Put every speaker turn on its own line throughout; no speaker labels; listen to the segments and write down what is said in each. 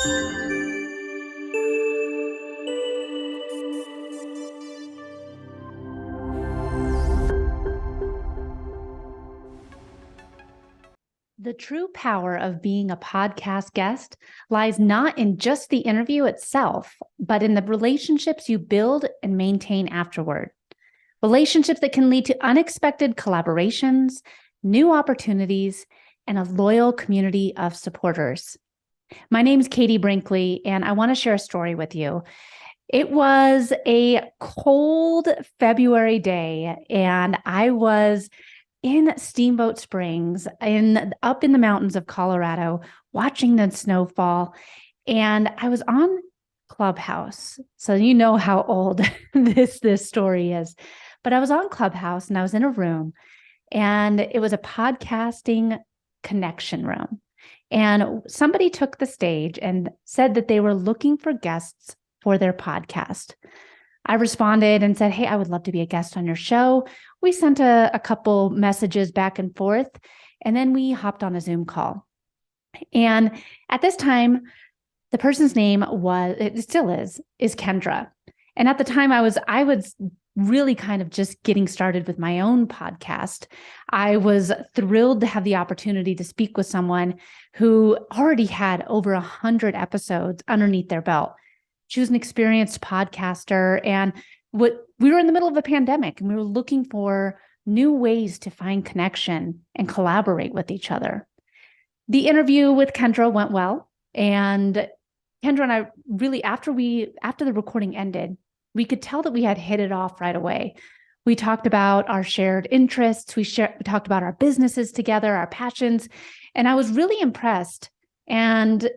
The true power of being a podcast guest lies not in just the interview itself, but in the relationships you build and maintain afterward. Relationships that can lead to unexpected collaborations, new opportunities, and a loyal community of supporters. My name is Katie Brinkley, and I want to share a story with you. It was a cold February day, and I was in Steamboat Springs, up in the mountains of Colorado, watching the snowfall. And I was on Clubhouse. So you know how old this story is. But I was on Clubhouse and I was in a room, and it was a podcasting connection room. And somebody took the stage and said that they were looking for guests for their podcast. I responded and said, "Hey, I would love to be a guest on your show." We sent a couple messages back and forth, and then we hopped on a Zoom call. And at this time, the person's name it still is Kendra. And at the time I was really kind of just getting started with my own podcast. I was thrilled to have the opportunity to speak with someone who already had over 100 episodes underneath their belt. She was an experienced podcaster, and we were in the middle of a pandemic, and we were looking for new ways to find connection and collaborate with each other. The interview with Kendra went well, and Kendra and I really, after the recording ended, we could tell that we had hit it off right away. We talked about our shared interests. We talked about our businesses together, our passions, and I was really impressed and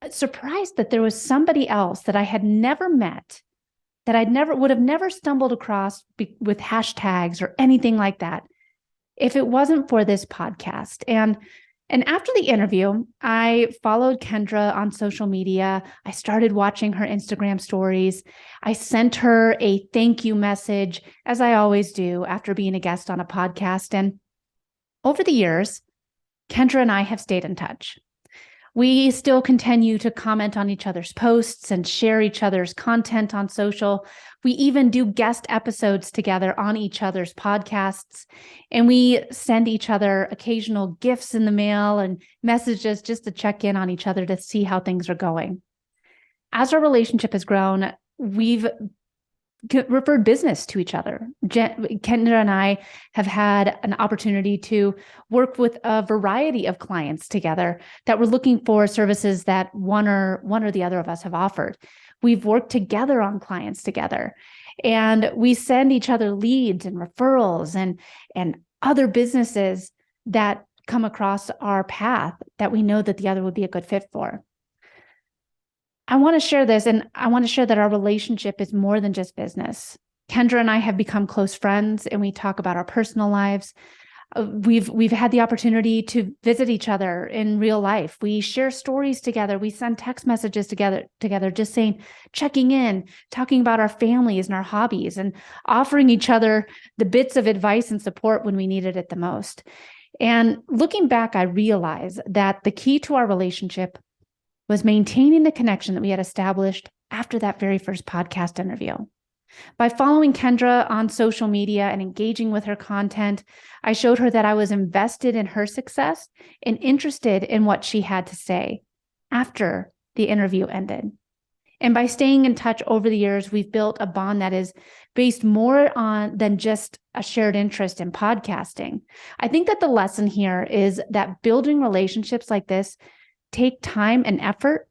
surprised that there was somebody else that I had never met, that would have never stumbled across with hashtags or anything like that if it wasn't for this podcast. And after the interview, I followed Kendra on social media. I started watching her Instagram stories. I sent her a thank you message, as I always do after being a guest on a podcast. And over the years, Kendra and I have stayed in touch. We still continue to comment on each other's posts and share each other's content on social. We even do guest episodes together on each other's podcasts. And we send each other occasional gifts in the mail and messages just to check in on each other to see how things are going. As our relationship has grown, we've referred business to each other. Kendra and I have had an opportunity to work with a variety of clients together that were looking for services that one or the other of us have offered. We've worked together on clients together, and we send each other leads and referrals and other businesses that come across our path that we know that the other would be a good fit for. I want to share this, and I want to share that our relationship is more than just business. Kendra and I have become close friends, and we talk about our personal lives. We've had the opportunity to visit each other in real life. We share stories together. We send text messages together, just checking in, talking about our families and our hobbies, and offering each other the bits of advice and support when we needed it the most. And looking back, I realize that the key to our relationship was maintaining the connection that we had established after that very first podcast interview. By following Kendra on social media and engaging with her content, I showed her that I was invested in her success and interested in what she had to say after the interview ended. And by staying in touch over the years, we've built a bond that is based more on than just a shared interest in podcasting. I think that the lesson here is that building relationships like this take time and effort,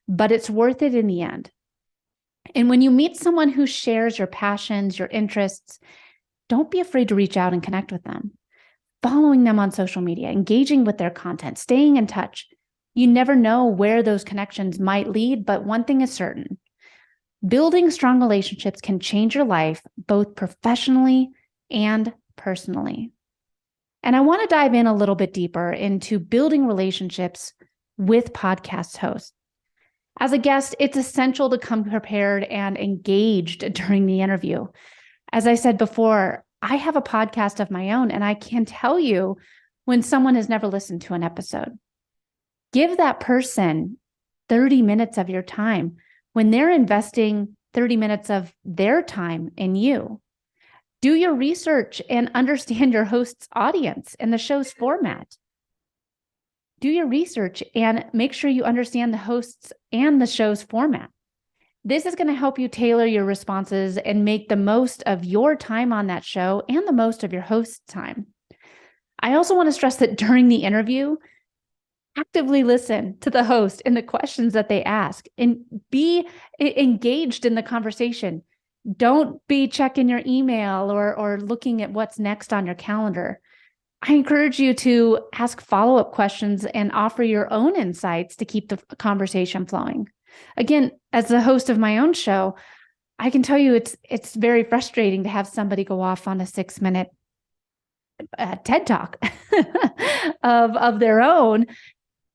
but it's worth it in the end. And when you meet someone who shares your passions, your interests, don't be afraid to reach out and connect with them. Following them on social media, engaging with their content, staying in touch. You never know where those connections might lead, but one thing is certain. Building strong relationships can change your life, both professionally and personally. And I want to dive in a little bit deeper into building relationships with podcast hosts. As a guest, it's essential to come prepared and engaged during the interview. As I said before, I have a podcast of my own, and I can tell you when someone has never listened to an episode. Give that person 30 minutes of your time when they're investing 30 minutes of their time in you. Do your research and understand your host's audience and the show's format. Do your research and make sure you understand the hosts and the show's format. This is going to help you tailor your responses and make the most of your time on that show and the most of your host's time. I also want to stress that during the interview, actively listen to the host and the questions that they ask and be engaged in the conversation. Don't be checking your email or looking at what's next on your calendar. I encourage you to ask follow-up questions and offer your own insights to keep the conversation flowing. Again, as the host of my own show, I can tell you it's very frustrating to have somebody go off on a 6-minute TED Talk of their own.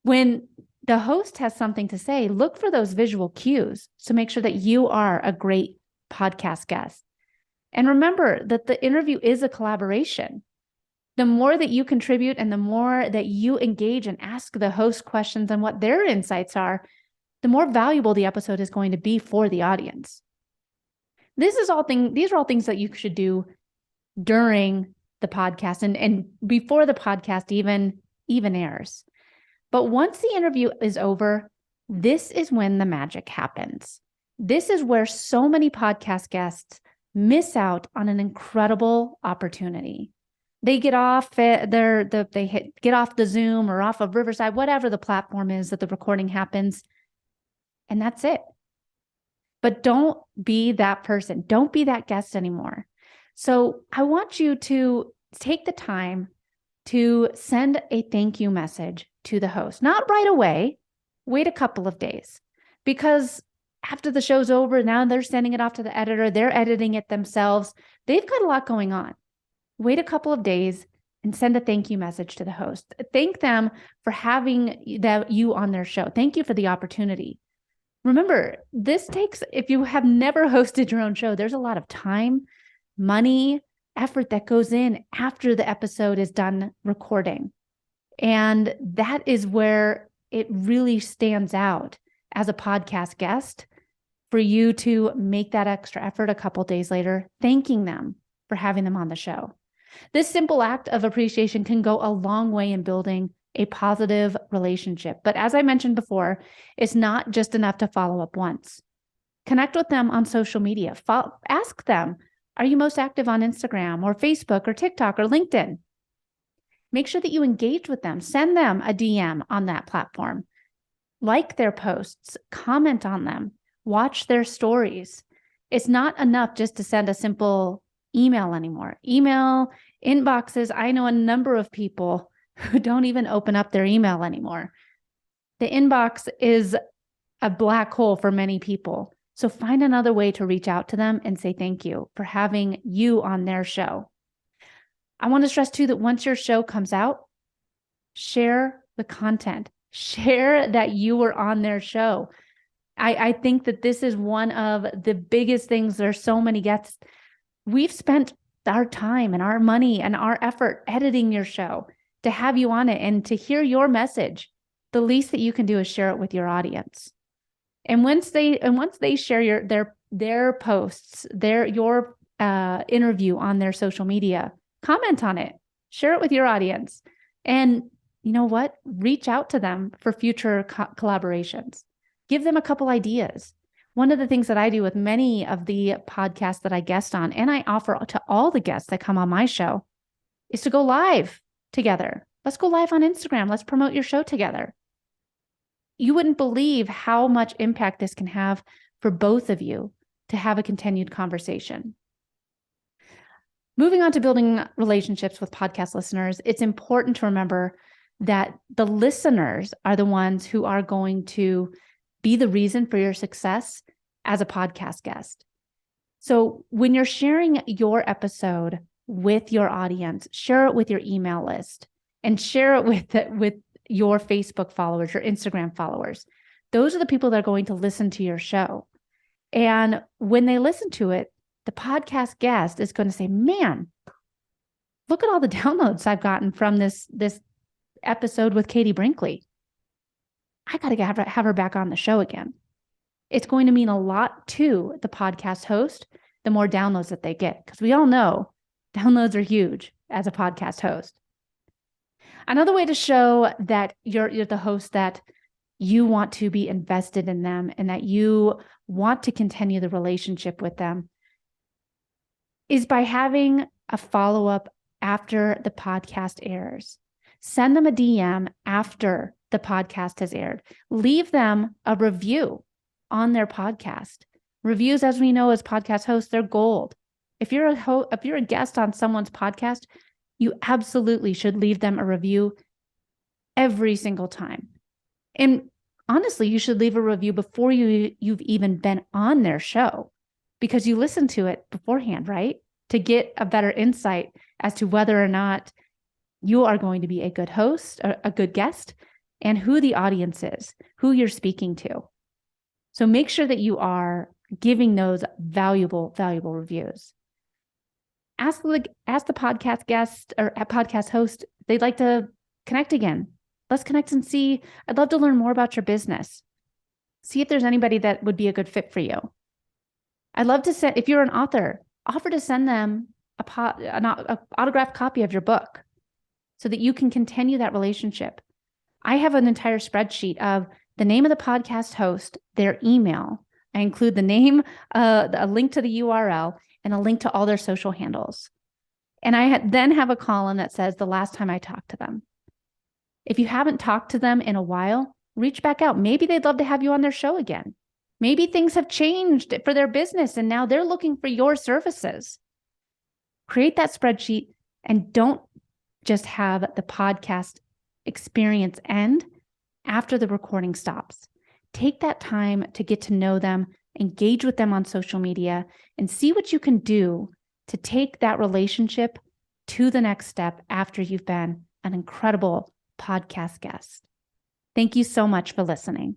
When the host has something to say, look for those visual cues. So make sure that you are a great podcast guest. And remember that the interview is a collaboration. The more that you contribute and the more that you engage and ask the host questions on what their insights are, the more valuable the episode is going to be for the audience. These are all things that you should do during the podcast and before the podcast even airs. But once the interview is over, this is when the magic happens. This is where so many podcast guests miss out on an incredible opportunity. They get off get off the Zoom or off of Riverside, whatever the platform is that the recording happens, and that's it. But don't be that person. Don't be that guest anymore. So I want you to take the time to send a thank you message to the host. Not right away. Wait a couple of days, because after the show's over, now they're sending it off to the editor. They're editing it themselves. They've got a lot going on. Wait a couple of days and send a thank you message to the host. Thank them for having you on their show. Thank you for the opportunity. Remember, if you have never hosted your own show, there's a lot of time, money, effort that goes in after the episode is done recording. And that is where it really stands out as a podcast guest for you to make that extra effort a couple days later, thanking them for having them on the show. This simple act of appreciation can go a long way in building a positive relationship. But as I mentioned before, it's not just enough to follow up once. Connect with them on social media. Ask them, are you most active on Instagram or Facebook or TikTok or LinkedIn? Make sure that you engage with them. Send them a DM on that platform. Like their posts, comment on them, watch their stories. It's not enough just to send a simple email anymore. Email inboxes, I know a number of people who don't even open up their email anymore. The inbox is a black hole for many people. So find another way to reach out to them and say thank you for having you on their show. I want to stress too that once your show comes out, share the content. Share that you were on their show. I think that this is one of the biggest things. There's so many guests. We've spent our time and our money and our effort editing your show to have you on it and to hear your message. The least that you can do is share it with your audience. And once they share their posts, your interview on their social media, comment on it, share it with your audience, and you know what? Reach out to them for future collaborations. Give them a couple ideas. One of the things that I do with many of the podcasts that I guest on, and I offer to all the guests that come on my show, is to go live together. Let's go live on Instagram. Let's promote your show together. You wouldn't believe how much impact this can have for both of you to have a continued conversation. Moving on to building relationships with podcast listeners, it's important to remember that the listeners are the ones who are going to be the reason for your success as a podcast guest. So when you're sharing your episode with your audience, share it with your email list and share it with your Facebook followers, your Instagram followers. Those are the people that are going to listen to your show. And when they listen to it, the podcast guest is going to say, man, look at all the downloads I've gotten from this episode with Katie Brinkley. I got to have her back on the show again. It's going to mean a lot to the podcast host, the more downloads that they get, because we all know downloads are huge as a podcast host. Another way to show that you're the host that you want to be invested in them and that you want to continue the relationship with them is by having a follow-up after the podcast airs. Send them a DM after the podcast has aired. Leave them a review on their podcast. Reviews, as we know, as podcast hosts, they're gold. If you're a guest on someone's podcast, you absolutely should leave them a review every single time. And honestly, you should leave a review before you've even been on their show, because you listen to it beforehand, right? To get a better insight as to whether or not you are going to be a good host, a good guest, and who the audience is, who you're speaking to. So make sure that you are giving those valuable reviews. Ask the podcast guest or podcast host if they'd like to connect again. Let's connect and see. I'd love to learn more about your business. See if there's anybody that would be a good fit for you. I'd love to send, if you're an author, offer to send them an autographed copy of your book so that you can continue that relationship. I have an entire spreadsheet of the name of the podcast host, their email. I include the name, a link to the URL, and a link to all their social handles. And I then have a column that says the last time I talked to them. If you haven't talked to them in a while, reach back out. Maybe they'd love to have you on their show again. Maybe things have changed for their business and now they're looking for your services. Create that spreadsheet and don't just have the podcast experience end after the recording stops. Take that time to get to know them, engage with them on social media, and see what you can do to take that relationship to the next step after you've been an incredible podcast guest. Thank you so much for listening.